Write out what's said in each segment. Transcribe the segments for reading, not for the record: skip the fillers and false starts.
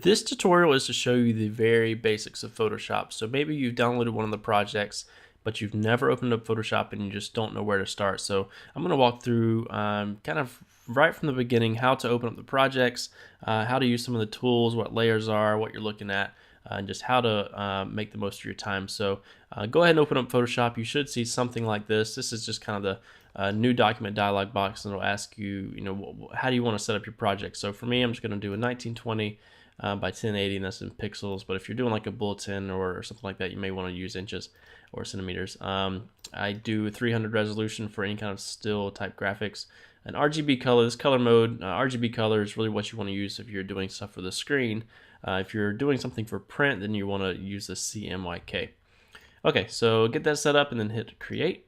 This tutorial is to show you the very basics of Photoshop. So maybe you've downloaded one of the projects, but you've never opened up Photoshop and you just don't know where to start. So I'm going to walk through kind of right from the beginning how to open up the projects, how to use some of the tools, what layers are, what you're looking at, and just how to make the most of your time. So go ahead and open up Photoshop. You should see something like this. This is just kind of the new document dialog box, and it'll ask you, how do you want to set up your project. So for me, I'm just going to do a 1920 by 1080, and that's in pixels. But if you're doing like a bulletin or something like that, you may want to use inches or centimeters. I do 300 resolution for any kind of still type graphics. An RGB color, this color mode, RGB color is really what you want to use if you're doing stuff for the screen. If you're doing something for print, then you want to use the CMYK. Okay, so get that set up and then hit create.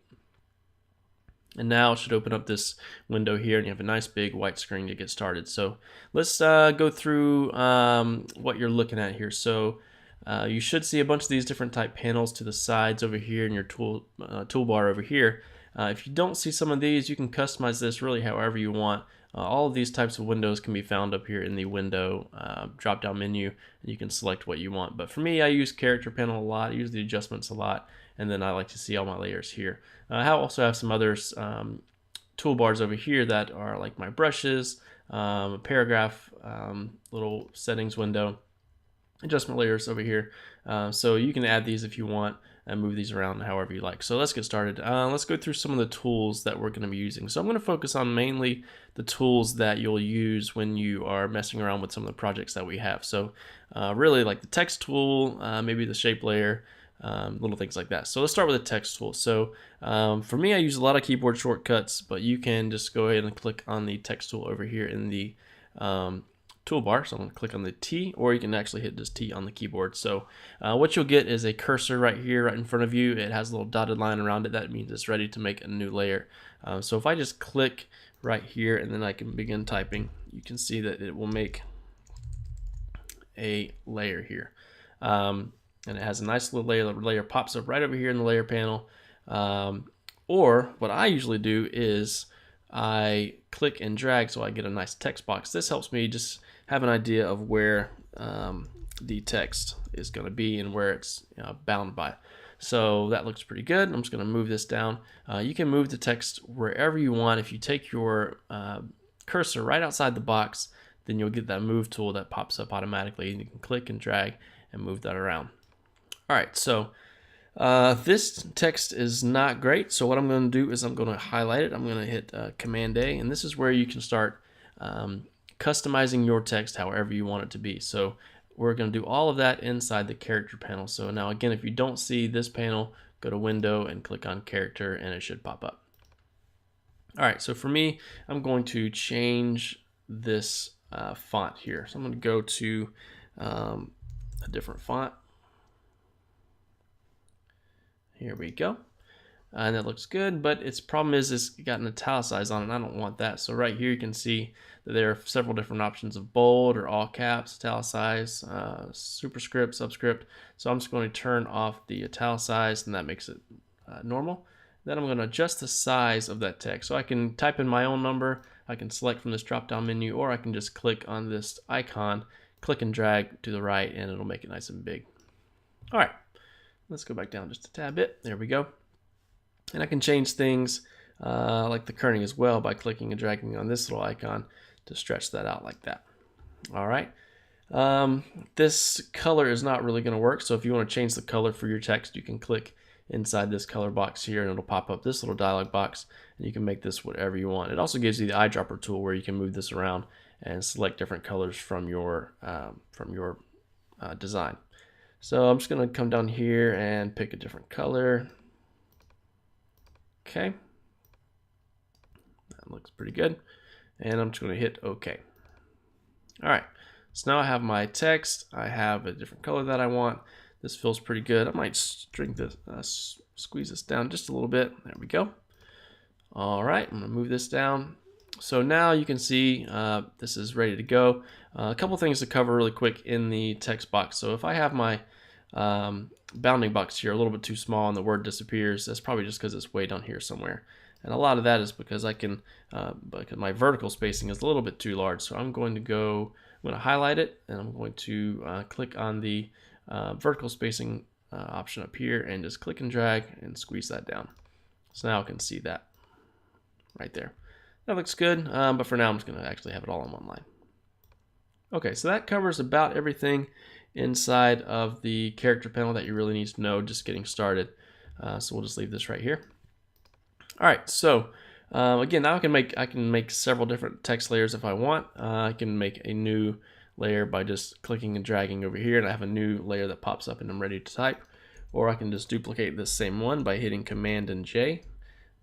And now it should open up this window here, and you have a nice big white screen to get started. So let's go through what you're looking at here. So you should see a bunch of these different type panels to the sides over here in your toolbar over here. If you don't see some of these, you can customize this really however you want. All of these types of windows can be found up here in the window drop-down menu, and you can select what you want. But for me, I use character panel a lot. I use the adjustments a lot, and then I like to see all my layers here. I also have some other toolbars over here that are like my brushes, a paragraph, little settings window, adjustment layers over here. So you can add these if you want and move these around however you like. So let's get started. Let's go through some of the tools that we're going to be using. So I'm going to focus on mainly the tools that you'll use when you are messing around with some of the projects that we have. So really like the text tool, maybe the shape layer, little things like that. So let's start with the text tool. So for me, I use a lot of keyboard shortcuts, but you can just go ahead and click on the text tool over here in the toolbar. So I'm going to click on the T, or you can actually hit just T on the keyboard. So what you'll get is a cursor right here, right in front of you. It has a little dotted line around it. That means it's ready to make a new layer. So if I just click right here and then I can begin typing, you can see that it will make a layer here. And it has a nice little layer. The layer pops up right over here in the layer panel. Or what I usually do is I click and drag so I get a nice text box. This helps me just have an idea of where the text is going to be and where it's bound by. So that looks pretty good. I'm just going to move this down. You can move the text wherever you want. If you take your cursor right outside the box, then you'll get that move tool that pops up automatically, and you can click and drag and move that around. All right, so this text is not great. So what I'm going to do is I'm going to highlight it. I'm going to hit Command A, and this is where you can start customizing your text however you want it to be. So we're going to do all of that inside the character panel. So now again, if you don't see this panel, go to Window and click on Character, and it should pop up. All right, so for me, I'm going to change this font here. So I'm going to go to a different font. Here we go. And that looks good, but its problem is it's got an italicized on it, and I don't want that. So right here you can see that there are several different options of bold or all caps, italicized, superscript, subscript. So I'm just going to turn off the italicized, and that makes it normal. Then I'm going to adjust the size of that text. So I can type in my own number, I can select from this drop-down menu, or I can just click on this icon, click and drag to the right, and it'll make it nice and big. All right. Let's go back down just a tad bit. There we go. And I can change things like the kerning as well by clicking and dragging on this little icon to stretch that out like that. All right. This color is not really going to work. So if you want to change the color for your text, you can click inside this color box here, and it'll pop up this little dialog box, and you can make this whatever you want. It also gives you the eyedropper tool where you can move this around and select different colors from your design. So I'm just going to come down here and pick a different color. Okay. That looks pretty good. And I'm just going to hit OK. All right. So now I have my text. I have a different color that I want. This feels pretty good. I might shrink this, squeeze this down just a little bit. There we go. All right. I'm going to move this down. So now you can see this is ready to go. A couple things to cover really quick in the text box. So if I have my bounding box here a little bit too small and the word disappears, that's probably just because it's way down here somewhere. And a lot of that is because I can, because my vertical spacing is a little bit too large. So I'm going to go I'm going to highlight it, and I'm going to click on the vertical spacing option up here, and just click and drag and squeeze that down. So now I can see that right there. That looks good, but for now I'm just going to actually have it all on one line. Okay, so that covers about everything inside of the character panel that you really need to know just getting started. So we'll just leave this right here. All right, so again, now I can make several different text layers if I want. I can make a new layer by just clicking and dragging over here, and I have a new layer that pops up and I'm ready to type. Or I can just duplicate this same one by hitting Command and J.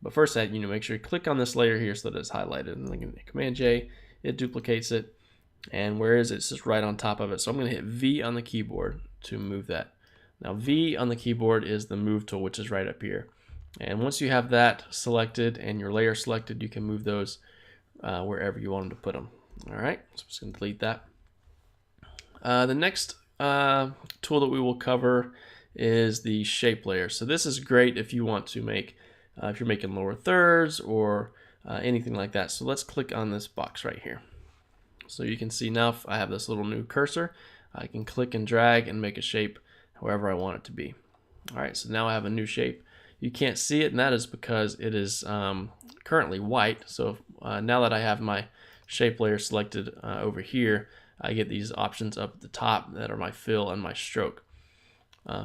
But first, make sure you click on this layer here so that it's highlighted, and then Command J, it duplicates it. And where is it? It's just right on top of it. So I'm going to hit V on the keyboard to move that. Now V on the keyboard is the move tool, which is right up here. And once you have that selected and your layer selected, you can move those wherever you want them to put them. All right, so I'm just going to delete that. The next tool that we will cover is the shape layer. So this is great if you want to make, if you're making lower thirds or anything like that. So let's click on this box right here. So you can see now I have this little new cursor. I can click and drag and make a shape however I want it to be. All right, so now I have a new shape. You can't see it, and that is because it is currently white. So now that I have my shape layer selected over here, I get these options up at the top that are my fill and my stroke.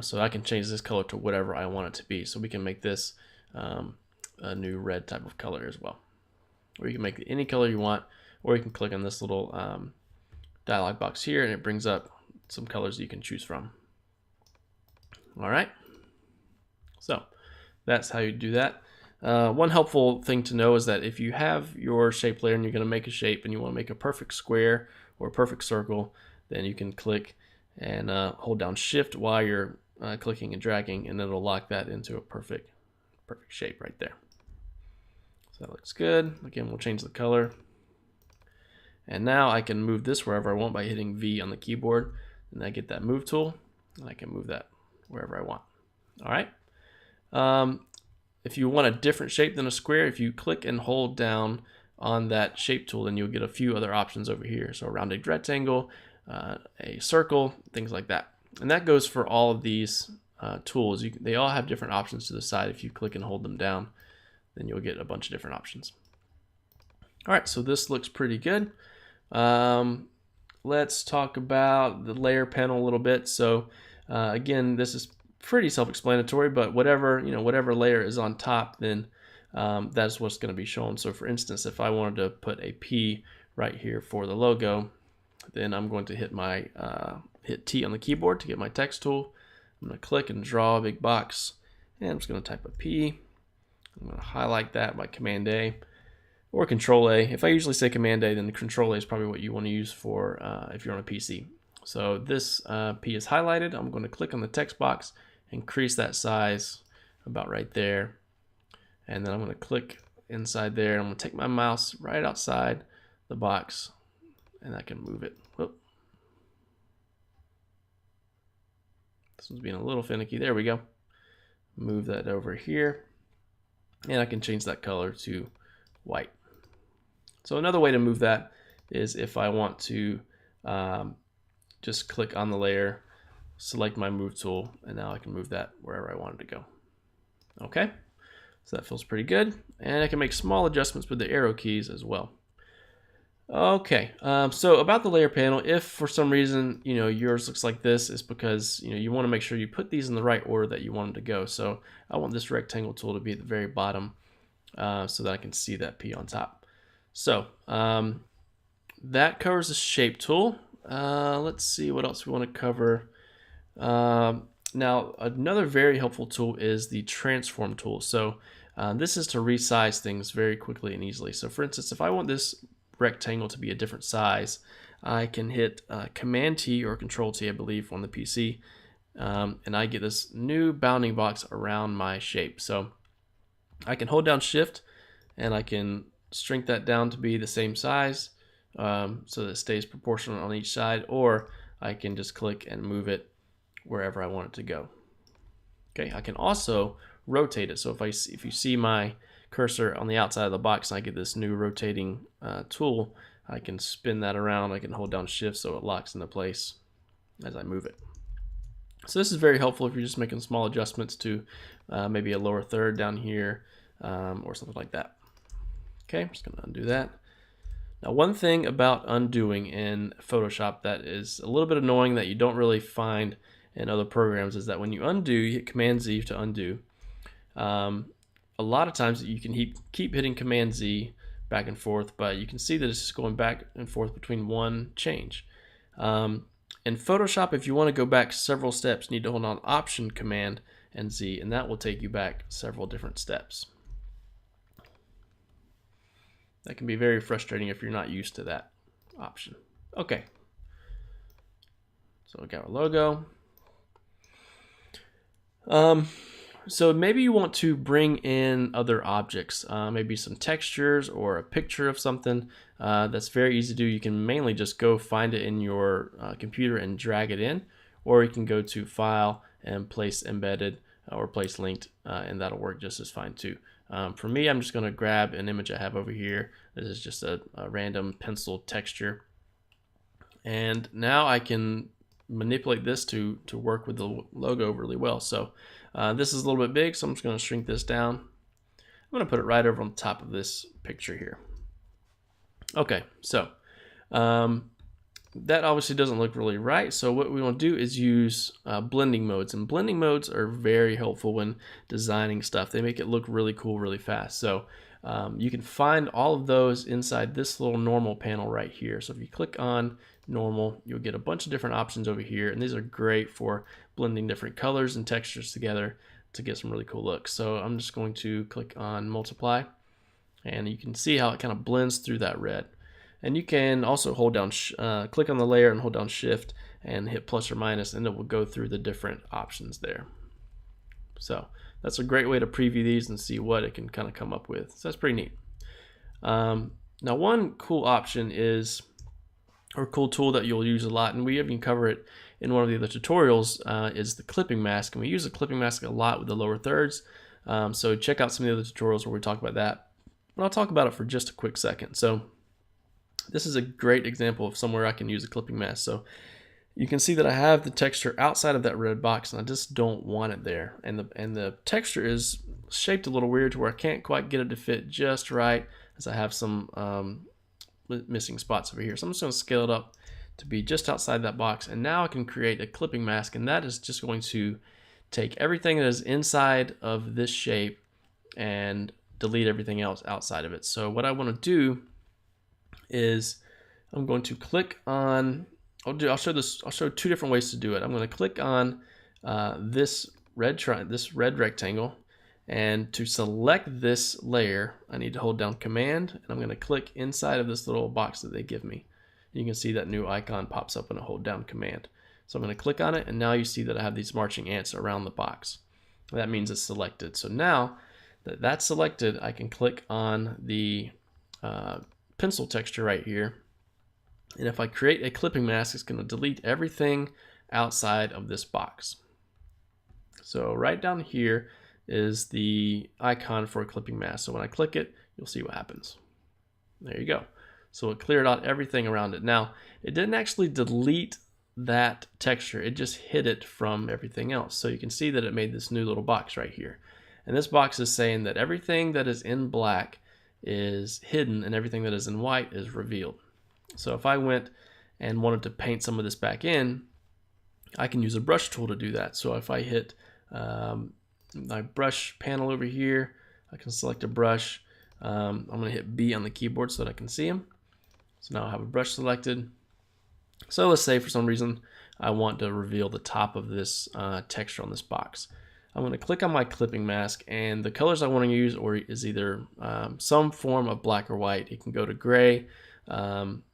So I can change this color to whatever I want it to be. So we can make this a new red type of color as well. Or you can make it any color you want, or you can click on this little dialog box here and it brings up some colors that you can choose from. All right, so that's how you do that. One helpful thing to know is that if you have your shape layer and you're going to make a shape and you want to make a perfect square or a perfect circle, then you can click and hold down Shift while you're clicking and dragging, and it'll lock that into a perfect shape right there. So that looks good. Again, we'll change the color. And now I can move this wherever I want by hitting V on the keyboard, and I get that move tool, and I can move that wherever I want. All right. If you want a different shape than a square, if you click and hold down on that shape tool, then you'll get a few other options over here. So a rounded rectangle, a circle, things like that. And that goes for all of these tools. They all have different options to the side. If you click and hold them down, then you'll get a bunch of different options. All right, so this looks pretty good. Let's talk about the layer panel a little bit. So again, this is pretty self-explanatory, but whatever layer is on top, then that's what's going to be shown. So for instance, if I wanted to put a P right here for the logo, then I'm going to hit my hit T on the keyboard to get my text tool. I'm going to click and draw a big box, and I'm just going to type a P. I'm going to highlight that by Command A or Control A. If I usually say Command A, then the Control A is probably what you want to use for if you're on a PC. So this P is highlighted. I'm going to click on the text box, increase that size about right there, and then I'm going to click inside there. And I'm going to take my mouse right outside the box, and I can move it. Whoop. This one's being a little finicky. There we go. Move that over here, and I can change that color to white. So another way to move that is if I want to just click on the layer, select my move tool, and now I can move that wherever I want it to go. Okay, so that feels pretty good, and I can make small adjustments with the arrow keys as well. Okay, so about the layer panel, if for some reason yours looks like this, it's because you want to make sure you put these in the right order that you want them to go. So I want this rectangle tool to be at the very bottom so that I can see that P on top. So that covers the shape tool. Let's see what else we want to cover. Now another very helpful tool is the transform tool. So this is to resize things very quickly and easily. So for instance, if I want this rectangle to be a different size, I can hit Command T or Control T, I believe, on the PC, and I get this new bounding box around my shape. So I can hold down Shift and I can shrink that down to be the same size so that it stays proportional on each side, or I can just click and move it wherever I want it to go. Okay, I can also rotate it. So if you see my cursor on the outside of the box and I get this new rotating tool, I can spin that around. I can hold down shift so it locks into place as I move it. So this is very helpful if you're just making small adjustments to maybe a lower third down here or something like that. Okay, I'm just gonna undo that. Now, one thing about undoing in Photoshop that is a little bit annoying that you don't really find in other programs is that when you undo, you hit Command Z to undo. A lot of times you can keep hitting Command Z back and forth, but you can see that it's just going back and forth between one change. In Photoshop, if you want to go back several steps, you need to hold on Option, Command, and Z, and that will take you back several different steps. That can be very frustrating if you're not used to that option. Okay, so we got our logo. So maybe you want to bring in other objects, maybe some textures or a picture of something. That's very easy to do. You can mainly just go find it in your computer and drag it in, or you can go to File and Place Embedded or Place Linked, and that'll work just as fine too. For me, I'm just going to grab an image I have over here. This is just a random pencil texture. And now I can manipulate this to work with the logo really well. So this is a little bit big, so I'm just going to shrink this down. I'm going to put it right over on top of this picture here. Okay, so that obviously doesn't look really right. So what we want to do is use blending modes, and blending modes are very helpful when designing stuff. They make it look really cool really fast. So you can find all of those inside this little normal panel right here. So if you click on normal, you'll get a bunch of different options over here, and these are great for blending different colors and textures together to get some really cool looks. So I'm just going to click on multiply, and you can see how it kind of blends through that red. And you can also hold down, click on the layer and hold down shift and hit plus or minus, and it will go through the different options there. So that's a great way to preview these and see what it can kind of come up with. So that's pretty neat. Now, one cool option is, or cool tool that you'll use a lot, and we even cover it in one of the other tutorials, is the clipping mask. And we use the clipping mask a lot with the lower thirds. So check out some of the other tutorials where we talk about that. But I'll talk about it for just a quick second. So this is a great example of somewhere I can use a clipping mask. So you can see that I have the texture outside of that red box, and I just don't want it there. And the texture is shaped a little weird to where I can't quite get it to fit just right, as I have some missing spots over here. So I'm just going to scale it up to be just outside that box, and now I can create a clipping mask, and that is just going to take everything that is inside of this shape and delete everything else outside of it. So what I want to do is I'm going to click on, I'll show two different ways to do it. I'm going to click on this red rectangle, and to select this layer I need to hold down Command, and I'm going to click inside of this little box that they give me. You can see that new icon pops up when I hold down Command. So I'm going to click on it, and now you see that I have these marching ants around the box. That means it's selected. So now that that's selected, I can click on the pencil texture right here, and if I create a clipping mask, it's going to delete everything outside of this box. So right down here is the icon for a clipping mask. So when I click it, you'll see what happens. There you go. So it cleared out everything around it. Now, it didn't actually delete that texture, it just hid it from everything else. So you can see that it made this new little box right here. And this box is saying that everything that is in black is hidden and everything that is in white is revealed. So if I went and wanted to paint some of this back in, I can use a brush tool to do that. So if I hit my brush panel over here, I can select a brush. I'm going to hit B on the keyboard so that I can see them. So now I have a brush selected. So let's say for some reason I want to reveal the top of this texture on this box. I'm going to click on my clipping mask, and the colors I want to use is either some form of black or white. It can go to gray.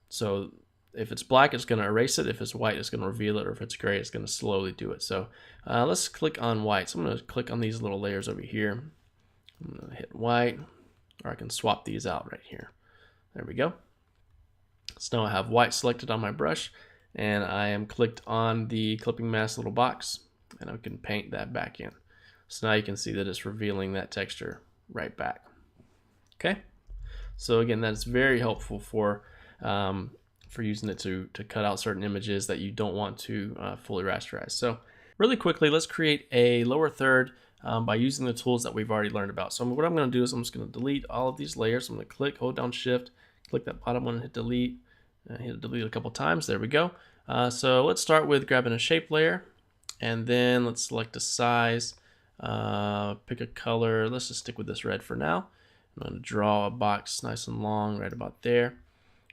So if it's black, it's going to erase it. If it's white, it's going to reveal it. Or if it's gray, it's going to slowly do it. So let's click on white. So I'm going to click on these little layers over here. I'm going to hit white, or I can swap these out right here. There we go. So now I have white selected on my brush, and I am clicked on the clipping mask little box, and I can paint that back in. So now you can see that it's revealing that texture right back. Okay, so again, that's very helpful for for using it to cut out certain images that you don't want to fully rasterize. So really quickly, let's create a lower third by using the tools that we've already learned about. So what I'm going to do is I'm just going to delete all of these layers. I'm going to click, hold down Shift, click that bottom one and hit delete. Hit delete a couple times. There we go. So let's start with grabbing a shape layer, and then let's select a size, pick a color. Let's just stick with this red for now. I'm going to draw a box nice and long right about there.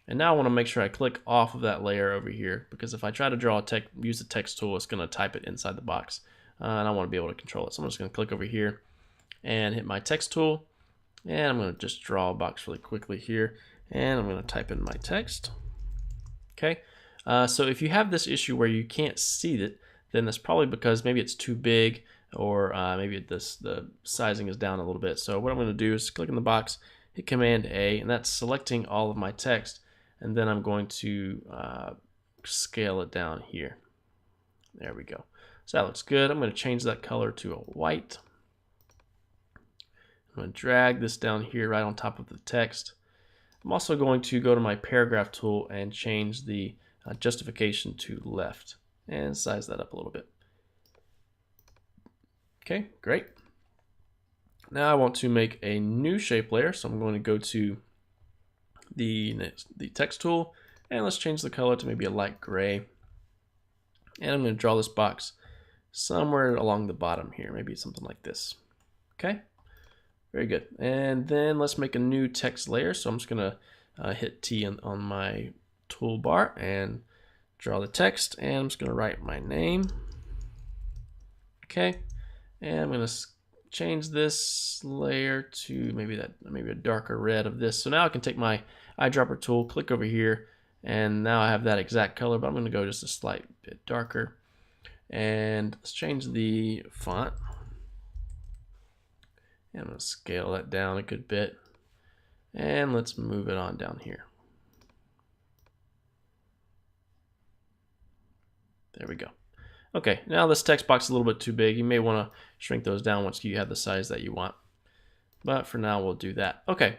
And now I want to make sure I click off of that layer over here, because if I try to draw a text, use the text tool, it's going to type it inside the box. And I want to be able to control it. So I'm just going to click over here and hit my text tool. And I'm going to just draw a box really quickly here. And I'm going to type in my text. Okay. So if you have this issue where you can't see it, then that's probably because maybe it's too big, or maybe the sizing is down a little bit. So what I'm going to do is click in the box, hit Command A, and that's selecting all of my text. And then I'm going to scale it down here. There we go. So that looks good. I'm going to change that color to a white. I'm going to drag this down here right on top of the text. I'm also going to go to my paragraph tool and change the justification to left and size that up a little bit. Okay, great. Now I want to make a new shape layer, so I'm going to go to the text tool, and let's change the color to maybe a light gray. And I'm going to draw this box somewhere along the bottom here, maybe something like this. Okay, very good. And then let's make a new text layer. So I'm just going to hit T on my toolbar and draw the text, and I'm just going to write my name. Okay, and I'm going to change this layer to maybe a darker red of this. So now I can take my eyedropper tool, click over here, and now I have that exact color, but I'm going to go just a slight bit darker. And let's change the font. And I'm going to scale that down a good bit. And let's move it on down here. There we go. Okay, now this text box is a little bit too big. You may want to shrink those down once you have the size that you want. But for now, we'll do that. Okay,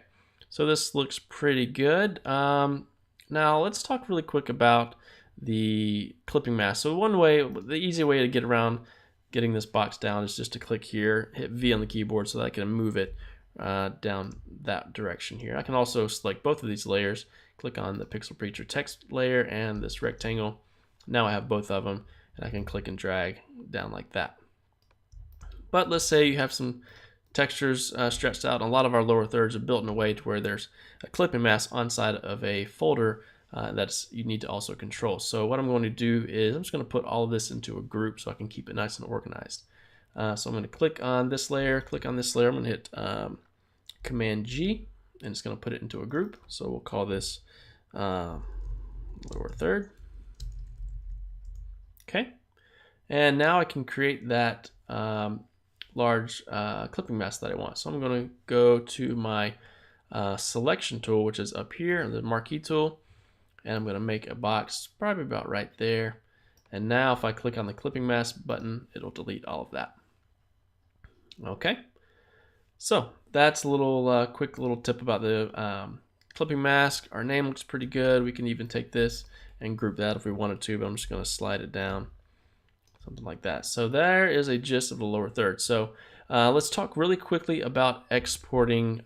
so this looks pretty good. Now let's talk really quick about the clipping mask. So the easy way to get around getting this box down is just to click here, hit V on the keyboard so that I can move it down that direction here. I can also select both of these layers, click on the Pixel Preacher text layer and this rectangle. Now I have both of them, and I can click and drag down like that. But let's say you have some textures stretched out. A lot of our lower thirds are built in a way to where there's a clipping mask on side of a folder you need to also control. So what I'm going to do is I'm just going to put all of this into a group so I can keep it nice and organized. So I'm going to click on this layer, I'm going to hit Command G, and it's going to put it into a group. So we'll call this lower third. Okay, and now I can create that large clipping mask that I want. So I'm going to go to my selection tool, which is up here, the marquee tool, and I'm going to make a box probably about right there. And now if I click on the clipping mask button, it'll delete all of that. Okay, so that's a little quick little tip about the clipping mask. Our name looks pretty good. We can even take this and group that if we wanted to, but I'm just going to slide it down, something like that. So there is a gist of the lower third. So let's talk really quickly about exporting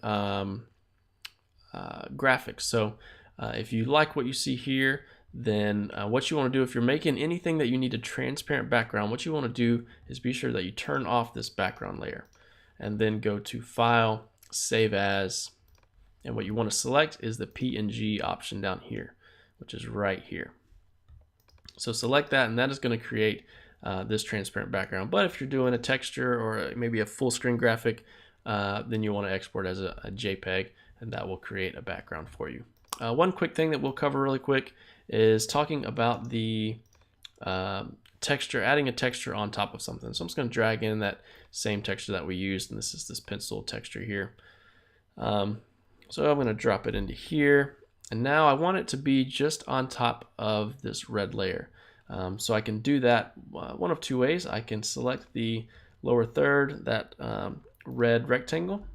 graphics. So if you like what you see here, then what you want to do, if you're making anything that you need a transparent background, what you want to do is be sure that you turn off this background layer and then go to File, Save As, and what you want to select is the PNG option down here, which is right here. So select that, and that is going to create this transparent background. But if you're doing a texture or maybe a full screen graphic, then you want to export as a JPEG, and that will create a background for you. One quick thing that we'll cover really quick is talking about the texture, adding a texture on top of something. So I'm just going to drag in that same texture that we used, and this is this pencil texture here. So I'm going to drop it into here, and now I want it to be just on top of this red layer. So I can do that one of two ways. I can select the lower third, that red rectangle,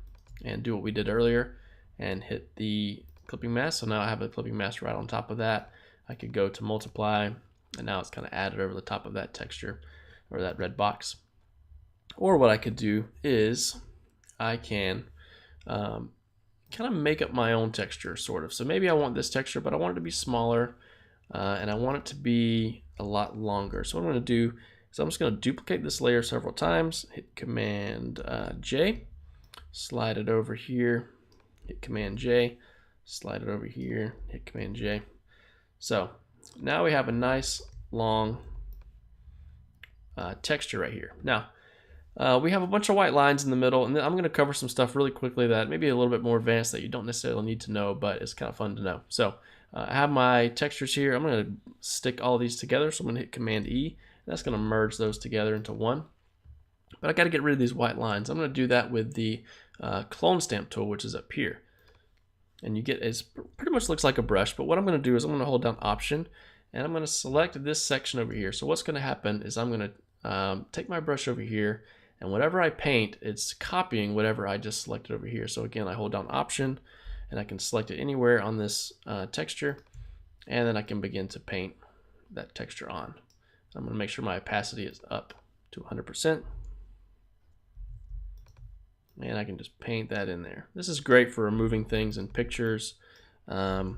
and do what we did earlier and hit the clipping mask. So now I have a clipping mask right on top of that. I could go to multiply, and now it's kind of added over the top of that texture or that red box. Or what I could do is I can kind of make up my own texture, sort of. So maybe I want this texture, but I want it to be smaller, and I want it to be a lot longer. So what I'm going to do is I'm just going to duplicate this layer several times, hit Command J, slide it over here, hit Command J, slide it over here, hit Command J. So now we have a nice long texture right here. Now we have a bunch of white lines in the middle, and then I'm going to cover some stuff really quickly that maybe a little bit more advanced that you don't necessarily need to know, but it's kind of fun to know. So I have my textures here. I'm going to stick all these together, so I'm going to hit Command E. That's going to merge those together into one. But I got to get rid of these white lines. I'm going to do that with the clone stamp tool, which is up here. And you get, it pretty much looks like a brush, but what I'm going to do is I'm going to hold down Option, and I'm going to select this section over here. So what's going to happen is I'm going to take my brush over here, and whatever I paint, it's copying whatever I just selected over here. So again, I hold down Option, and I can select it anywhere on this texture, and then I can begin to paint that texture on. I'm going to make sure my opacity is up to 100%. And I can just paint that in there. This is great for removing things in pictures, or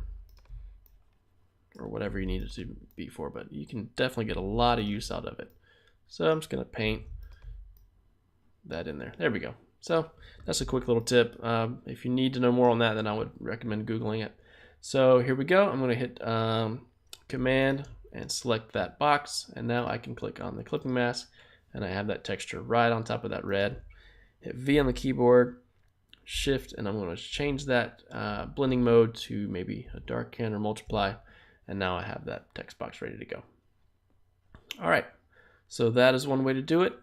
whatever you need it to be for, but you can definitely get a lot of use out of it. So I'm just going to paint that in there. There we go. So that's a quick little tip. If you need to know more on that, then I would recommend Googling it. So here we go. I'm going to hit Command and select that box, and now I can click on the clipping mask, and I have that texture right on top of that red. Hit V on the keyboard, Shift, and I'm going to change that blending mode to maybe a darken or multiply, and now I have that text box ready to go. All right, so that is one way to do it.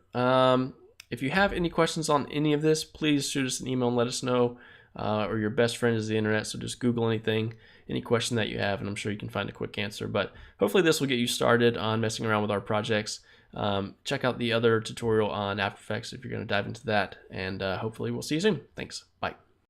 If you have any questions on any of this, please shoot us an email and let us know, or your best friend is the internet, so just Google anything, any question that you have, and I'm sure you can find a quick answer. But hopefully this will get you started on messing around with our projects. Check out the other tutorial on After Effects if you're going to dive into that, and hopefully we'll see you soon. Thanks. Bye.